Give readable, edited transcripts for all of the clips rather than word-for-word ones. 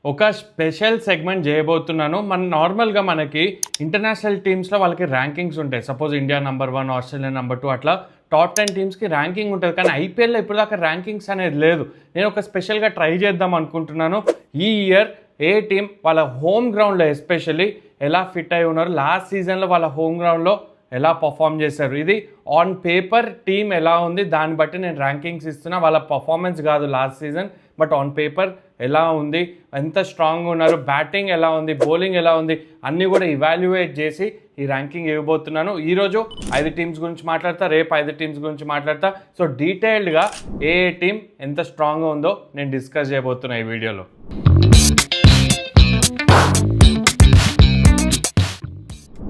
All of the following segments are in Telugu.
ఒక స్పెషల్ సెగ్మెంట్ చేయబోతున్నాను. నార్మల్‌గా మనకి ఇంటర్నేషనల్ టీమ్స్‌లో వాళ్ళకి ర్యాంకింగ్స్ ఉంటాయి. Suppose India number 1, Australia number 2 అట్లా టాప్ 10 టీమ్స్‌కి ర్యాంకింగ్ ఉంటది. కానీ ఐపీఎల్‌లో ఇప్పటిదాకా ర్యాంకింగ్స్ అనేది లేదు. నేను ఒక స్పెషల్‌గా ట్రై చేద్దాం అనుకుంటున్నాను. ఈ ఇయర్ ఏ టీమ్ వాళ్ళ హోమ్ గ్రౌండ్‌లో ఎస్పెషల్లీ ఎలా ఫిట్ అయి ఉన్నారు, లాస్ట్ సీజన్‌లో వాళ్ళ హోమ్ గ్రౌండ్‌లో ఎలా పర్ఫామ్ చేశారు, ఇది ఆన్ పేపర్ టీమ్ ఎలా ఉంది దాన్ని బట్టి నేను ర్యాంకింగ్స్ ఇస్తున్నా. వాళ్ళ పర్ఫార్మెన్స్ కాదు last season, but on paper ఎలా ఉంది, ఎంత స్ట్రాంగ్గా ఉన్నారు, బ్యాటింగ్ ఎలా ఉంది, బౌలింగ్ ఎలా ఉంది, అన్నీ కూడా ఇవాల్యుయేట్ చేసి ఈ ర్యాంకింగ్ ఇవ్వబోతున్నాను. ఈరోజు 5 టీమ్స్ గురించి మాట్లాడతా, రేపు 5 టీమ్స్ గురించి మాట్లాడతా. సో డీటెయిల్డ్గా ఏ టీమ్ ఎంత స్ట్రాంగ్గా ఉందో నేను డిస్కస్ చేయబోతున్నా ఈ వీడియోలో.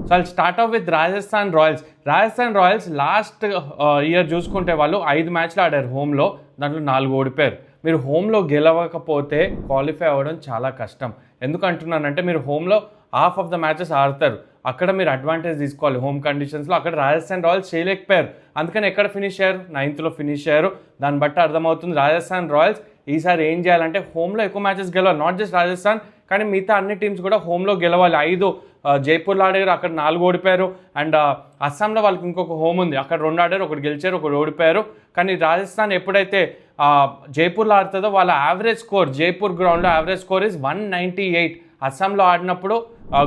So I'll start of with Rajasthan Royals last year చూసుకుంటే వాళ్ళు 5 మ్యాచ్లు ఆడారు హోమ్లో, దాంట్లో 4 ఓడిపోయారు. మీరు హోమ్లో గెలవకపోతే క్వాలిఫై అవ్వడం చాలా కష్టం. ఎందుకు అంటున్నానంటే మీరు హోమ్లో హాఫ్ ఆఫ్ ద మ్యాచెస్ ఆడతారు, అక్కడ మీరు అడ్వాంటేజ్ తీసుకోవాలి హోమ్ కండిషన్స్లో. అక్కడ రాజస్థాన్ రాయల్స్ చేయలేకపోయారు, అందుకని ఎక్కడ ఫినిష్ అయ్యారు, 9th ఫినిష్ అయ్యారు. దాన్ని బట్టి అర్థమవుతుంది రాజస్థాన్ రాయల్స్ ఈసారి ఏం చేయాలంటే హోమ్లో ఎక్కువ మ్యాచెస్ గెలవాలి. నాట్ జస్ట్ రాజస్థాన్ కానీ మిగతా అన్ని టీమ్స్ కూడా హోమ్లో గెలవాలి. 5 జైపూర్లో ఆడారు, అక్కడ 4 ఓడిపోయారు. అండ్ అస్సాంలో వాళ్ళకి ఇంకొక హోమ్ ఉంది, అక్కడ 2 ఆడారు, 1 గెలిచారు, 1 ఓడిపోయారు. కానీ రాజస్థాన్ ఎప్పుడైతే జైపూర్లో ఆడుతుందో వాళ్ళ యావరేజ్ స్కోర్, జైపూర్ గ్రౌండ్లో యావరేజ్ స్కోర్ ఇస్ 198. అస్సాంలో ఆడినప్పుడు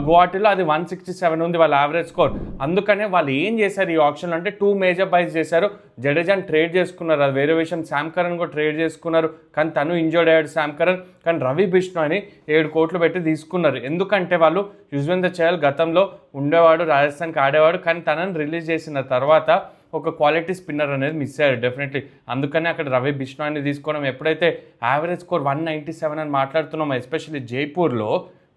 గువాహటిలో అది 167 ఉంది వాళ్ళ యావరేజ్ స్కోర్. అందుకనే వాళ్ళు ఏం చేశారు ఈ ఆప్షన్లో అంటే 2 మేజర్ బైస్ చేశారు. జడేజాని ట్రేడ్ చేసుకున్నారు, అది వేరే విషయం. శామ్ కరణ్ కూడా ట్రేడ్ చేసుకున్నారు, కానీ తను ఇంజర్డ్ అయ్యాడు శామ్ కరణ్. కానీ రవి బిష్ణోయ్ని 7 కోట్లు పెట్టి తీసుకున్నారు. ఎందుకంటే వాళ్ళు యుజ్వేంద్ర చహల్ గతంలో ఉండేవాడు, రాజస్థాన్కి ఆడేవాడు, కానీ తనని రిలీజ్ చేసిన తర్వాత ఒక క్వాలిటీ స్పిన్నర్ అనేది మిస్ అయ్యారు డెఫినెట్లీ. అందుకనే అక్కడ రవి బిష్ణోయ్ని తీసుకోవడం. ఎప్పుడైతే యావరేజ్ స్కోర్ 197 అని మాట్లాడుతున్నామో, ఎస్పెషల్లీ జైపూర్లో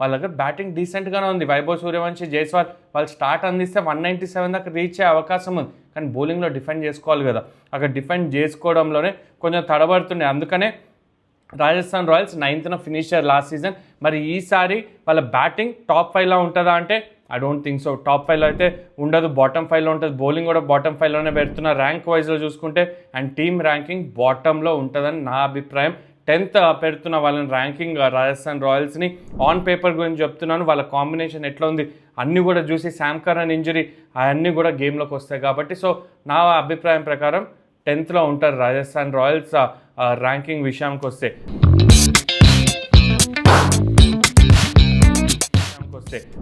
వాళ్ళ దగ్గర బ్యాటింగ్ డీసెంట్గానే ఉంది. వైభవ్ సూర్యవంశి, జైస్వాల్ వాళ్ళు స్టార్ట్ అందిస్తే 197 దాకా రీచ్ అయ్యే అవకాశం ఉంది. కానీ బౌలింగ్లో డిఫెండ్ చేసుకోవాలి కదా, అక్కడ డిఫెండ్ చేసుకోవడంలోనే కొంచెం తడబడుతుండే. అందుకనే రాజస్థాన్ రాయల్స్ 9th ఫినిష్ అయ్యారు లాస్ట్ సీజన్. మరి ఈసారి వాళ్ళ బ్యాటింగ్ టాప్ 5లో ఉంటుందా అంటే I don't think so. Top 5లో అయితే ఉండదు, బాటమ్ 5లో ఉంటుంది. బౌలింగ్ కూడా బాటమ్ 5లోనే పెడుతున్నారు ర్యాంక్ వైజ్లో చూసుకుంటే. అండ్ టీమ్ ర్యాంకింగ్ బాటంలో ఉంటుందని నా అభిప్రాయం. 10th పెడుతున్న వాళ్ళని ర్యాంకింగ్ రాజస్థాన్ రాయల్స్ని. ఆన్ పేపర్ గురించి చెప్తున్నాను, వాళ్ళ కాంబినేషన్ ఎట్లా ఉంది అన్నీ కూడా చూసి, శామ్ కరణ్ ఇంజరీ అవన్నీ కూడా గేమ్లోకి వస్తాయి కాబట్టి. సో నా అభిప్రాయం ప్రకారం 10th ఉంటారు రాజస్థాన్ రాయల్స్ ర్యాంకింగ్ విషయానికి వస్తే.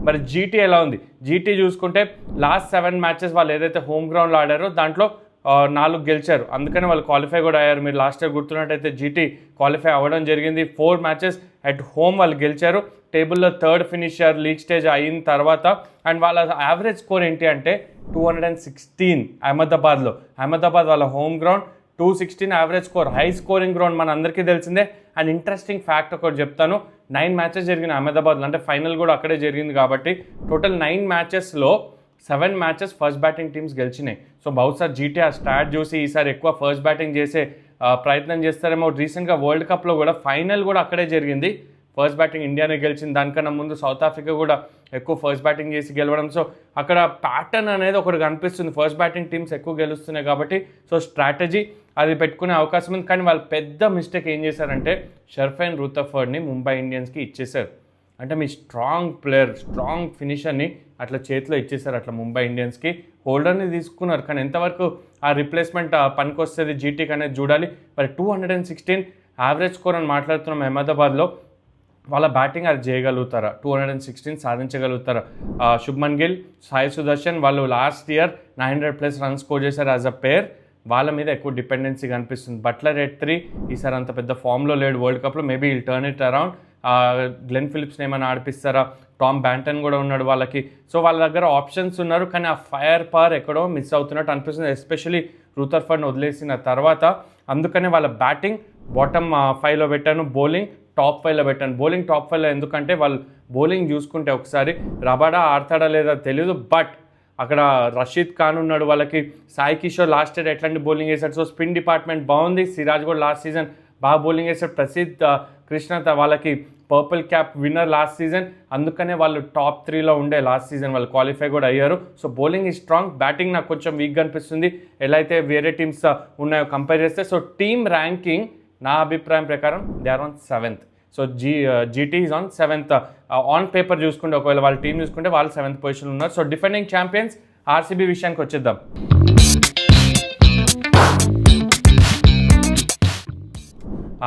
మరి జీటీ ఎలా ఉంది? జీటీ చూసుకుంటే లాస్ట్ 7 మ్యాచెస్ వాళ్ళు ఏదైతే హోమ్ గ్రౌండ్లో ఆడారో దాంట్లో 4 గెలిచారు, అందుకని వాళ్ళు క్వాలిఫై కూడా అయ్యారు. మీరు లాస్ట్ ఇయర్ గుర్తున్నట్టయితే జీటీ క్వాలిఫై అవ్వడం జరిగింది. 4 మ్యాచెస్ అట్ హోమ్ వాళ్ళు గెలిచారు. టేబుల్లో 3rd ఫినిష్ అయ్యారు లీగ్ స్టేజ్ అయిన తర్వాత. అండ్ వాళ్ళ యావరేజ్ స్కోర్ ఏంటి అంటే 216 అహ్మదాబాద్ వాళ్ళ home ground 216 average score, high scoring ground మన అందరికీ తెలిసిందే. అండ్ ఇంట్రెస్టింగ్ ఫ్యాక్ట్ ఒకటి చెప్తాను, 9 మ్యాచెస్ జరిగిన అహ్మదాబాద్లో, అంటే ఫైనల్ కూడా అక్కడే జరిగింది కాబట్టి టోటల్ 9 మ్యాచెస్లో 7 మ్యాచెస్ ఫస్ట్ బ్యాటింగ్ టీమ్స్ గెలిచినాయి. సో బహుశా జీటీ ఆ స్టాట్ చూసి ఈసారి ఎక్కువ ఫస్ట్ బ్యాటింగ్ చేసే ప్రయత్నం చేస్తారేమో. రీసెంట్గా వరల్డ్ కప్లో కూడా ఫైనల్ కూడా అక్కడే జరిగింది, ఫస్ట్ బ్యాటింగ్ ఇండియానే గెలిచింది. దానికన్నా ముందు సౌత్ ఆఫ్రికా కూడా ఎక్కువ ఫస్ట్ బ్యాటింగ్ చేసి గెలవడం. సో అక్కడ ప్యాటర్న్ అనేది ఒకటి కనిపిస్తుంది, ఫస్ట్ బ్యాటింగ్ టీమ్స్ ఎక్కువ గెలుస్తున్నాయి కాబట్టి. సో స్ట్రాటజీ అది పెట్టుకునే అవకాశం ఉంది. కానీ వాళ్ళు పెద్ద మిస్టేక్ ఏం చేశారంటే షర్ఫైన్ రూథర్ఫర్డ్ని ముంబై ఇండియన్స్కి ఇచ్చేశారు. అంటే మీ స్ట్రాంగ్ ప్లేయర్, స్ట్రాంగ్ ఫినిషర్ని అట్లా చేతిలో ఇచ్చేశారు అట్లా ముంబై ఇండియన్స్కి. హోల్డర్ని తీసుకున్నారు, కానీ ఎంతవరకు ఆ రిప్లేస్మెంట్ పనికి వస్తుంది జీటీకి అనేది చూడాలి. మరి 216 యావరేజ్ స్కోర్ అని మాట్లాడుతున్నాం అహ్మదాబాద్లో. వాళ్ళ బ్యాటింగ్ అది చేయగలుగుతారా? 216 సాధించగలుగుతారా? శుభ్మన్ గిల్, సాయి సుదర్శన్ వాళ్ళు లాస్ట్ ఇయర్ 900+ రన్స్ స్కోర్ చేశారు యాజ్ అ పేర్. వాళ్ళ మీద ఎక్కువ డిపెండెన్సీ కనిపిస్తుంది. బట్లర్ ఎట్ 3 ఈసారి అంత పెద్ద ఫామ్లో లేడు వరల్డ్ కప్లో. Maybe will turn it around. Glenn ఫిలిప్స్ని ఏమైనా ఆడిపిస్తారా? టామ్ బ్యాంటన్ కూడా ఉన్నాడు వాళ్ళకి. సో వాళ్ళ దగ్గర ఆప్షన్స్ ఉన్నారు, కానీ ఆ ఫైర్ పవర్ ఎక్కడో మిస్ అవుతున్నట్టు అనిపిస్తుంది, ఎస్పెషల్లీ రూథర్ఫర్డ్ని వదిలేసిన తర్వాత. అందుకనే వాళ్ళ బ్యాటింగ్ బాటమ్ 5లో పెట్టాను, బౌలింగ్ టాప్ 5లో పెట్టాను. బౌలింగ్ టాప్ 5లో ఎందుకంటే వాళ్ళు బౌలింగ్ చూసుకుంటే ఒకసారి రబాడా ఆడతాడా లేదా తెలియదు, బట్ అక్కడ రషీద్ ఖాన్ ఉన్నాడు వాళ్ళకి. సాయి కిషోర్ లాస్ట్ ఇయర్ ఎట్లాంటి బౌలింగ్ వేశాడు. సో స్పిన్ డిపార్ట్మెంట్ బాగుంది. సిరాజ్ కూడా లాస్ట్ సీజన్ బాగా బౌలింగ్ వేశాడు. ప్రసిద్ధ్ కృష్ణ వాళ్ళకి purple cap winner last season, అందుకనే వాళ్ళు టాప్ 3లో ఉండే లాస్ట్ సీజన్, వాళ్ళు క్వాలిఫై కూడా అయ్యారు. సో బౌలింగ్ ఈ స్ట్రాంగ్, బ్యాటింగ్ నాకు కొంచెం వీక్గా అనిపిస్తుంది ఎలా అయితే వేరే టీమ్స్ ఉన్నాయో కంపేర్ చేస్తే. సో టీమ్ ర్యాంకింగ్ నా అభిప్రాయం ప్రకారం they are on 7th. So GT is on 7th. On paper చూసుకుంటే ఒకవేళ వాళ్ళ టీం చూసుకుంటే వాళ్ళు 7th పొజిషన్ ఉన్నారు. సో డిఫెండింగ్ ఛాంపియన్స్ ఆర్సీబీ విషయానికి వచ్చేద్దాం.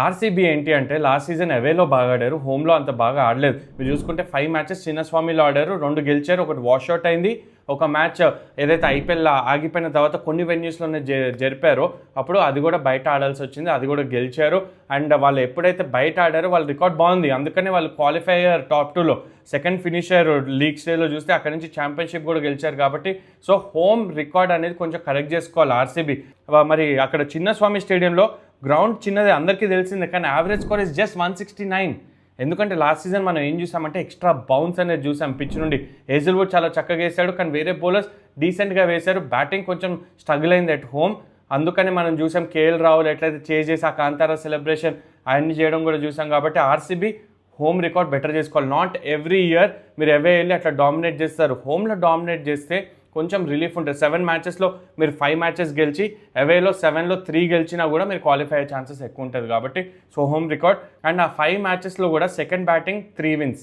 ఆర్సీబీ ఏంటి అంటే లాస్ట్ సీజన్ అవేలో బాగా ఆడారు, హోమ్లో అంత బాగా ఆడలేదు. మీరు చూసుకుంటే 5 మ్యాచెస్ చిన్నస్వామిలో ఆడారు, 2 గెలిచారు, ఒకటి వాష్అవుట్ అయింది. ఒక మ్యాచ్ ఏదైతే ఐపీఎల్ ఆగిపోయిన తర్వాత కొన్ని వెన్యూస్లోనే జరిపారో అప్పుడు అది కూడా బయట ఆడాల్సి వచ్చింది, అది కూడా గెలిచారు. అండ్ వాళ్ళు ఎప్పుడైతే బయట ఆడారో వాళ్ళ రికార్డ్ బాగుంది, అందుకనే వాళ్ళు క్వాలిఫైయర్ టాప్ 2లో సెకండ్ ఫినిషర్ లీగ్ స్టేజ్లో చూస్తే అక్కడ నుంచి ఛాంపియన్షిప్ కూడా గెలిచారు. కాబట్టి సో హోమ్ రికార్డ్ అనేది కొంచెం కరెక్ట్ చేసుకోవాలి ఆర్సీబీ. మరి అక్కడ చిన్నస్వామి స్టేడియంలో గ్రౌండ్ చిన్నదే అందరికీ తెలిసిందే, కానీ యావరేజ్ స్కోర్ ఇస్ జస్ట్ 169. ఎందుకంటే లాస్ట్ సీజన్ మనం ఏం చూసామంటే ఎక్స్ట్రా బౌన్స్ అనేది చూసాం పిచ్ నుండి. హేజిల్వుడ్ చాలా చక్కగా వేసాడు, కానీ వేరే బౌలర్స్ డీసెంట్గా వేశారు. బ్యాటింగ్ కొంచెం స్ట్రగుల్ అయింది అట్ హోమ్, అందుకని మనం చూసాం కేఎల్ రాహుల్ ఎట్లయితే చేసి ఆ కాంతారా సెలబ్రేషన్ అవన్నీ చేయడం కూడా చూసాం. కాబట్టి ఆర్సీబీ హోమ్ రికార్డ్ బెటర్ చేసుకోవాలి. నాట్ ఎవ్రీ ఇయర్ మీరు అవే వెళ్ళి అట్లా డామినేట్ చేస్తారు, హోమ్లో డామినేట్ చేస్తే కొంచెం రిలీఫ్ ఉంటుంది. 7 మ్యాచెస్లో మీరు 5 మ్యాచెస్ గెలిచి అవేలో 7లో 3 గెలిచినా కూడా మీరు క్వాలిఫై అయ్యే ఛాన్సెస్ ఎక్కువ ఉంటుంది. కాబట్టి సో హోమ్ రికార్డ్. అండ్ ఆ 5 మ్యాచెస్లో కూడా సెకండ్ బ్యాటింగ్ 3 wins.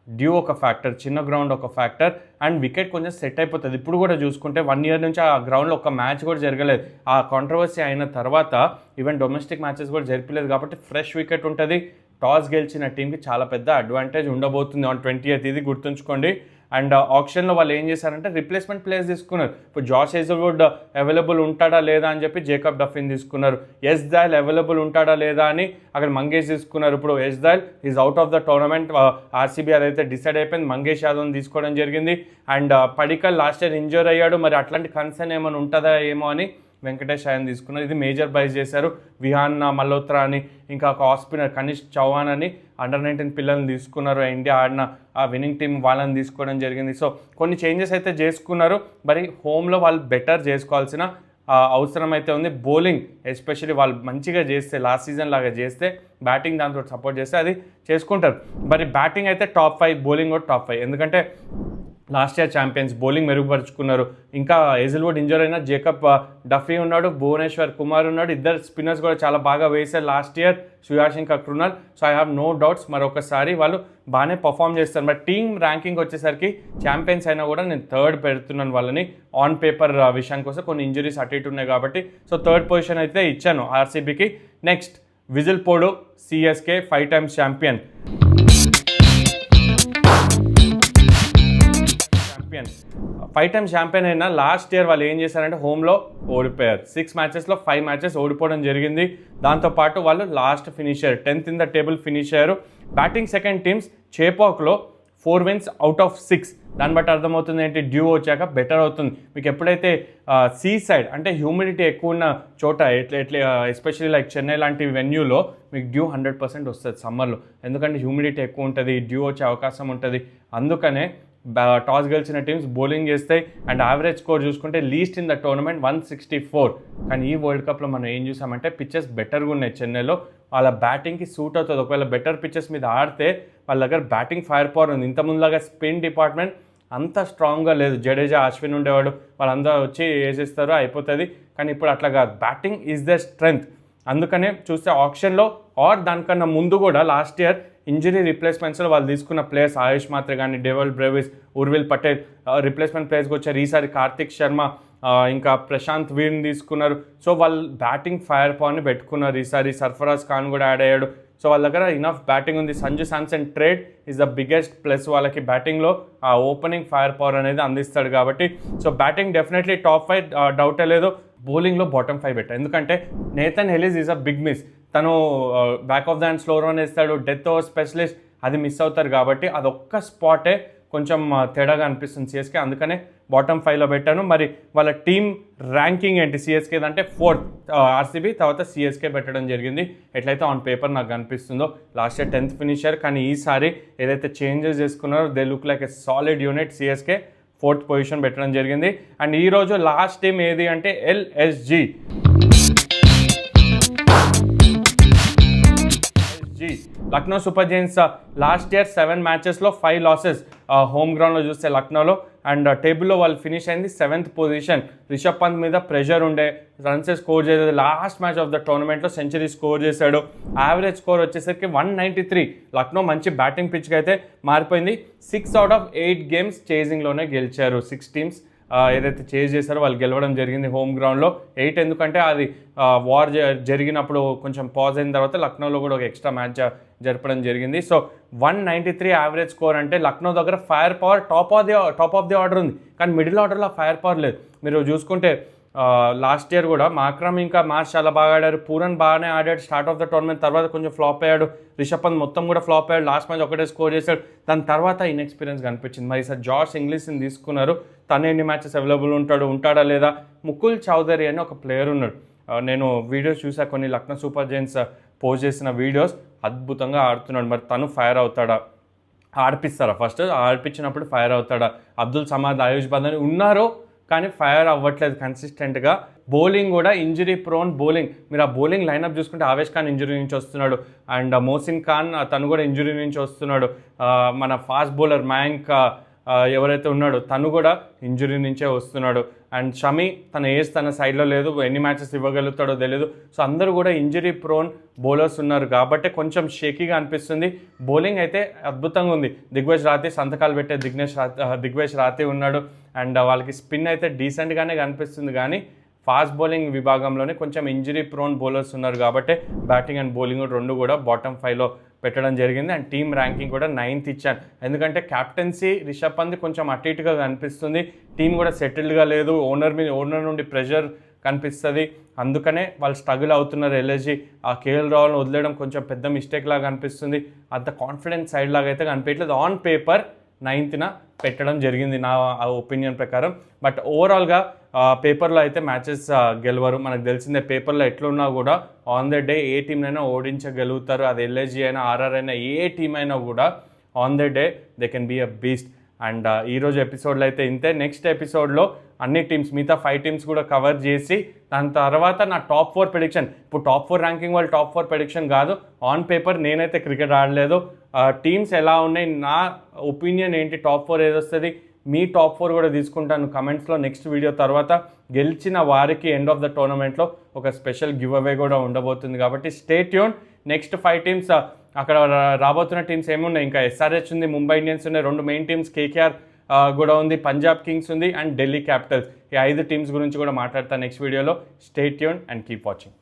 డ్యూ ఒక ఫ్యాక్టర్, చిన్న గ్రౌండ్ ఒక ఫ్యాక్టర్, అండ్ వికెట్ కొంచెం సెట్ అయిపోతుంది. ఇప్పుడు కూడా చూసుకుంటే 1 year నుంచి ఆ గ్రౌండ్లో ఒక మ్యాచ్ కూడా జరగలేదు. ఆ కాంట్రవర్సీ అయిన తర్వాత ఈవెన్ డొమెస్టిక్ మ్యాచెస్ కూడా జరిపలేదు. కాబట్టి ఫ్రెష్ వికెట్ ఉంటుంది. టాస్ గెలిచిన టీంకి చాలా పెద్ద అడ్వాంటేజ్ ఉండబోతుంది ఆన్ 20th, ఇది గుర్తుంచుకోండి. అండ్ ఆప్షన్లో వాళ్ళు ఏం చేశారంటే రిప్లేస్మెంట్ ప్లేయర్స్ తీసుకున్నారు. ఇప్పుడు జాష్ హేజల్వుడ్ అవైలబుల్ ఉంటాడా లేదా అని చెప్పి జేకబ్ డఫిన్ తీసుకున్నారు. యష్ దయాల్ అవైలబుల్ ఉంటాడా లేదా అని అక్కడ మంగేష్ తీసుకున్నారు. ఇప్పుడు Yash Dayal is out of the tournament. RCB అదైతే డిసైడ్ అయిపోయింది, మంగేష్ యాదవ్ని తీసుకోవడం జరిగింది. And Padikkal last year injure అయ్యాడు, మరి అట్లాంటి కన్సర్న్ ఏమైనా ఉంటుందా ఏమో అని వెంకటేష్ అయ్యన్ తీసుకున్నారు. ఇది మేజర్ బైస్ చేశారు. విహాన్ మల్హోత్రా అని, ఇంకా ఒక ఆఫ్ స్పిన్నర్ కనిష్ చౌహాన్ అని అండర్-19 పిల్లల్ని తీసుకున్నారు. ఇండియా ఆడిన ఆ విన్నింగ్ టీం వాళ్ళని తీసుకోవడం జరిగింది. సో కొన్ని చేంజెస్ అయితే చేసుకున్నారు. మరి హోమ్లో వాళ్ళు బెటర్ చేసుకోవాల్సిన అవసరం అయితే ఉంది. బౌలింగ్ ఎస్పెషల్లీ వాళ్ళు మంచిగా చేస్తే, లాస్ట్ సీజన్ లాగా చేస్తే, బ్యాటింగ్ దాంతో సపోర్ట్ చేస్తే అది చేసుకుంటారు. మరి బ్యాటింగ్ అయితే టాప్ 5, బౌలింగ్ కూడా టాప్ 5. ఎందుకంటే లాస్ట్ ఇయర్ ఛాంపియన్స్ బౌలింగ్ మెరుగుపరుచుకున్నారు. ఇంకా హేజిల్వుడ్ ఇంజూర్ అయినా జేకబ్ డఫీ ఉన్నాడు, భువనేశ్వర్ కుమార్ ఉన్నాడు, ఇద్దరు స్పిన్నర్స్ కూడా చాలా బాగా వేశారు లాస్ట్ ఇయర్, సుయాష్ ఇంకా Krunal. So I have no doubts మరొకసారి వాళ్ళు బాగానే పర్ఫామ్ చేస్తారు. మరి టీమ్ ర్యాంకింగ్ వచ్చేసరికి ఛాంపియన్స్ అయినా కూడా నేను 3rd పెడుతున్నాను వాళ్ళని. ఆన్ పేపర్ విషయానికి వస్తే కొన్ని ఇంజరీస్ అటు ఇటు ఉన్నాయి కాబట్టి సో 3rd పొజిషన్ అయితే ఇచ్చాను ఆర్సీబీకి. నెక్స్ట్ విజిల్ పోడు, CSK 5 times champion. 5 times champion అయినా లాస్ట్ ఇయర్ వాళ్ళు ఏం చేశారంటే హోమ్లో ఓడిపోయారు. 6 మ్యాచెస్లో 5 మ్యాచెస్ ఓడిపోవడం జరిగింది. దాంతోపాటు వాళ్ళు last finisher 10th in the table finish అయ్యారు. బ్యాటింగ్ సెకండ్ టీమ్స్ చేపాక్లో 4 wins out of 6. దాన్ని బట్టి అర్థమవుతుంది ఏంటి, డ్యూ వచ్చాక బెటర్ అవుతుంది. మీకు ఎప్పుడైతే సీ సైడ్ అంటే హ్యూమిడిటీ ఎక్కువ ఉన్న చోట ఎట్లా ఎస్పెషల్లీ లైక్ చెన్నై లాంటి వెన్యూలో మీకు డ్యూ 100% వస్తుంది సమ్మర్లో. ఎందుకంటే హ్యూమిడిటీ ఎక్కువ ఉంటుంది, డ్యూ వచ్చే అవకాశం ఉంటుంది. అందుకనే టాస్ గెలిచిన టీమ్స్ బౌలింగ్ చేస్తాయి. అండ్ యావరేజ్ స్కోర్ చూసుకుంటే లీస్ట్ ఇన్ ద టోర్నమెంట్ 164. కానీ ఈ వరల్డ్ కప్లో మనం ఏం చూసామంటే పిచ్చెస్ బెటర్గా ఉన్నాయి చెన్నైలో, వాళ్ళ బ్యాటింగ్కి సూట్ అవుతుంది. ఒకవేళ బెటర్ పిచ్చెస్ మీద ఆడితే వాళ్ళ దగ్గర బ్యాటింగ్ ఫైర్ పవర్ ఉంది. ఇంతకుముందులాగా స్పిన్ డిపార్ట్మెంట్ అంత స్ట్రాంగ్గా లేదు. జడేజా, అశ్విన్ ఉండేవాడు, వాళ్ళందరూ వచ్చి వేసేస్తారు అయిపోతుంది. కానీ ఇప్పుడు అట్లా కాదు, బ్యాటింగ్ ఈజ్ ద స్ట్రెంగ్త్. అందుకనే చూస్తే ఆప్షన్లో ఆర్ దానికన్నా ముందు కూడా లాస్ట్ ఇయర్ ఇంజరీ రిప్లేస్మెంట్స్లో వాళ్ళు తీసుకున్న ప్లేయర్స్ ఆయుష్ మాత్రే కానీ, Dewald Brevis, Urvil Patel replacement ప్లేయర్స్కి వచ్చారు. ఈసారి కార్తిక్ శర్మ ఇంకా ప్రశాంత్ వీర్ని తీసుకున్నారు. సో వాళ్ళు బ్యాటింగ్ ఫైర్ పవర్ని పెట్టుకున్నారు. ఈసారి సర్ఫరాజ్ ఖాన్ కూడా యాడ్ అయ్యాడు. సో వాళ్ళ దగ్గర ఇనఫ్ బ్యాటింగ్ ఉంది. Sanju Samson trade is the biggest plus వాళ్ళకి. బ్యాటింగ్లో ఆ ఓపెనింగ్ ఫైర్ పవర్ అనేది అందిస్తాడు కాబట్టి సో బ్యాటింగ్ డెఫినెట్లీ టాప్ 5, డౌటే లేదు. బౌలింగ్లో బాటమ్ 5 బెటర్. ఎందుకంటే Nathan Ellis is a big miss. తను back of the hand slow run వేస్తాడు, డెత్ ఓవర్ స్పెషలిస్ట్, అది మిస్ అవుతారు. కాబట్టి అదొక్క స్పాటే కొంచెం తేడాగా అనిపిస్తుంది సిఎస్కే, అందుకనే బాటమ్ 5లో పెట్టాను. మరి వాళ్ళ టీమ్ ర్యాంకింగ్ ఏంటి సిఎస్కే అంటే 4th ఆర్సీబీ, తర్వాత సిఎస్కే పెట్టడం జరిగింది. ఎట్లయితే ఆన్ పేపర్ నాకు కనిపిస్తుందో. లాస్ట్ ఇయర్ 10th ఫినిషర్, కానీ ఈసారి ఏదైతే చేంజెస్ చేసుకున్నారో they look like a solid unit. CSK 4th position పెట్టడం జరిగింది. అండ్ ఈరోజు లాస్ట్ టీమ్ ఏది అంటే LSG. Lucknow super Giants last year 7 మ్యాచెస్లో 5 losses home గ్రౌండ్లో చూస్తే లక్నోలో. అండ్ టేబుల్లో వాళ్ళు ఫినిష్ అయింది 7th పొజిషన్. రిషబ్ పంత్ మీద ప్రెషర్ ఉండే, రన్స్ స్కోర్ చేసేది. లాస్ట్ మ్యాచ్ ఆఫ్ ద టోర్నమెంట్లో సెంచరీ స్కోర్ చేశాడు. యావరేజ్ స్కోర్ వచ్చేసరికి 193. లక్నో మంచి బ్యాటింగ్ పిచ్కి అయితే మారిపోయింది. 6 out of 8 గేమ్స్ చేజింగ్లోనే గెలిచారు. 6 టీమ్స్ ఏదైతే చేజ్ చేశారో వాళ్ళు గెలవడం జరిగింది హోమ్ గ్రౌండ్లో. 8 ఎందుకంటే అది వార్ జరిగినప్పుడు కొంచెం పాజ్ అయిన తర్వాత లక్నోలో కూడా ఒక ఎక్స్ట్రా మ్యాచ్ జరపడం జరిగింది. సో 193 యావరేజ్ స్కోర్ అంటే లక్నో దగ్గర fire power top of the order ఉంది, కానీ మిడిల్ ఆర్డర్లో ఫైర్ పవర్ లేదు. మీరు చూసుకుంటే లాస్ట్ ఇయర్ కూడా మాక్రమ్ ఇంకా మార్చ్ చాలా బాగా ఆడారు. పూరన్ బాగానే ఆడాడు స్టార్ట్ ఆఫ్ ద టోర్నమెంట్, తర్వాత కొంచెం ఫ్లాప్ అయ్యాడు. రిషబ్ పంత్ మొత్తం కూడా ఫ్లాప్ అయ్యాడు. లాస్ట్ మ్యాచ్ ఒకటే స్కోర్ చేశాడు. దాని తర్వాత ఇన్ఎక్స్పీరియన్స్ కనిపించింది. మరి సార్ జాష్ ఇంగ్లీష్ని తీసుకున్నారు. తను ఎన్ని మ్యాచెస్ అవైలబుల్ ఉంటాడా లేదా? ముకుల్ చౌదరి అని ఒక ప్లేయర్ ఉన్నాడు. నేను వీడియోస్ చూసా కొన్ని, లక్నో సూపర్ జైంట్స్ పోస్ట్ చేసిన వీడియోస్. అద్భుతంగా ఆడుతున్నాడు. మరి తను ఫైర్ అవుతాడా? ఆడిపిస్తారా? ఫస్ట్ ఆడిపించినప్పుడు ఫైర్ అవుతాడా? అబ్దుల్ సమాద్, ఆయుష్ బందని ఉన్నారు కానీ ఫైర్ అవ్వట్లేదు కన్సిస్టెంట్గా. బౌలింగ్ కూడా ఇంజరీ ప్రోన్ బౌలింగ్. మీరు ఆ బౌలింగ్ లైనప్ చూసుకుంటే ఆవేష్ ఖాన్ ఇంజరీ నుంచి వస్తున్నాడు, అండ్ మోసిన్ ఖాన్ తను కూడా ఇంజరీ నుంచి వస్తున్నాడు. మన ఫాస్ట్ బౌలర్ మయాంక్ ఎవరైతే ఉన్నాడో తను కూడా ఇంజరీ నుంచే వస్తున్నాడు. అండ్ షమి తన ఏజ్ తన సైడ్లో లేదు, ఎన్ని మ్యాచెస్ ఇవ్వగలుగుతాడో తెలియదు. సో అందరూ కూడా ఇంజరీ ప్రోన్ బౌలర్స్ ఉన్నారు కాబట్టి కొంచెం షేకీగా అనిపిస్తుంది. బౌలింగ్ అయితే అద్భుతంగా ఉంది. దిగ్వేష్ రాతి సంతకాలు పెట్టే దిగ్వేష్ రాతి ఉన్నాడు. అండ్ వాళ్ళకి స్పిన్ అయితే డీసెంట్గానే కనిపిస్తుంది, కానీ ఫాస్ట్ బౌలింగ్ విభాగంలోనే కొంచెం ఇంజరీ ప్రోన్ బౌలర్స్ ఉన్నారు కాబట్టి బ్యాటింగ్ అండ్ బౌలింగ్ రెండు కూడా బాటమ్ 5లో పెట్టడం జరిగింది. అండ్ టీమ్ ర్యాంకింగ్ కూడా 9th ఇచ్చాను, ఎందుకంటే క్యాప్టెన్సీ రిషబ్ పంత్ కొంచెం అటు ఇటుగా కనిపిస్తుంది. టీం కూడా సెటిల్డ్గా లేదు, ఓనర్ నుండి ప్రెషర్ కనిపిస్తుంది. అందుకనే వాళ్ళు స్ట్రగుల్ అవుతున్నారు. ఎల్ఎస్జీ ఆ కేఎల్ రాహుల్ని వదిలేయడం కొంచెం పెద్ద మిస్టేక్ లాగా అనిపిస్తుంది. అంత కాన్ఫిడెన్స్ సైడ్ లాగా అయితే కనిపించలేదు. ఆన్ పేపర్ 9th పెట్టడం జరిగింది నా ఒపీనియన్ ప్రకారం. బట్ ఓవరాల్గా పేపర్లో అయితే మ్యాచెస్ గెలవరు. మనకు తెలిసిందే పేపర్లో ఎట్లున్నా కూడా ఆన్ ద డే ఏ టీంనైనా ఓడించగలుగుతారు. అది ఎల్ఎస్జీ అయినా ఆర్ఆర్ అయినా ఏ టీం అయినా కూడా on the day they can be a beast. And ఈరోజు ఎపిసోడ్లో అయితే ఇంతే. నెక్స్ట్ ఎపిసోడ్లో అన్ని టీమ్స్, మిగతా 5 టీమ్స్ కూడా కవర్ చేసి దాని తర్వాత నా టాప్ 4 ప్రెడిక్షన్. ఇప్పుడు టాప్ 4 ర్యాంకింగ్ వాళ్ళు టాప్ 4 ప్రెడిక్షన్ కాదు, ఆన్ పేపర్ నేనైతే క్రికెట్ ఆడలేదు. టీమ్స్ ఎలా ఉన్నాయి, నా ఒపీనియన్ ఏంటి, టాప్ 4 ఏదొస్తుంది, మీ టాప్ 4 కూడా తీసుకుంటాను కమెంట్స్లో. నెక్స్ట్ వీడియో తర్వాత గెలిచిన వారికి ఎండ్ ఆఫ్ ద టోర్నమెంట్లో ఒక స్పెషల్ గివ్ అవే కూడా ఉండబోతుంది కాబట్టి స్టే ట్యూన్. నెక్స్ట్ 5 టీమ్స్ అక్కడ రాబోతున్న టీమ్స్ ఏమున్నాయి, ఇంకా ఎస్ఆర్హెచ్ ఉంది, ముంబై ఇండియన్స్ ఉన్నాయి, 2 మెయిన్ టీమ్స్, కేకేఆర్ కూడా ఉంది, పంజాబ్ కింగ్స్ ఉంది, అండ్ ఢిల్లీ క్యాపిటల్స్. ఈ 5 టీమ్స్ గురించి కూడా మాట్లాడతాను నెక్స్ట్ వీడియోలో. Stay tune and keep watching.